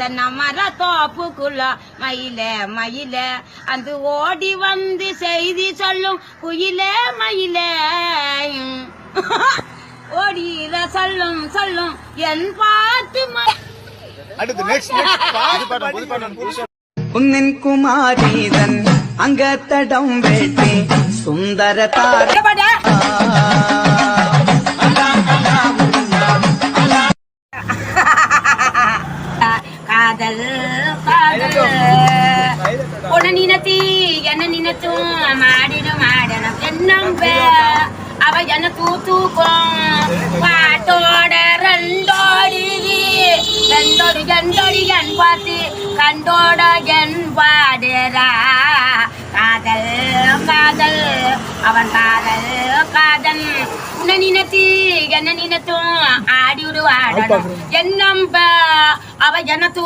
தென்னமர தோப்புக்குள்ள மயில மயில அந்த ஓடி வந்து செய்தி சொல்லும் குயிலே மயிலே ஓடியில சொல்லும் சொல்லும் என் பாட்டு குன்னின் குமாரீதன் அங்கத்தடம் வேட்டி சுந்தர தார காதல் காதல் உன நினைத்தி என்ன நினைச்சும் மாடிடும் மாடணும் என்னம்ப அவ என்ன தூக்கும் பாட்டோட ரெண்டோடி ரெண்டோடி ரெண்டோடி என் பாட்டு கண்டோட என் பாடுறா காதல் காதல் அவன் காதல் காதல் உன்னை நினைத்தி என்ன நினைத்தும் ஆடி விடுவாடணும் என்னம்ப அவ என்ன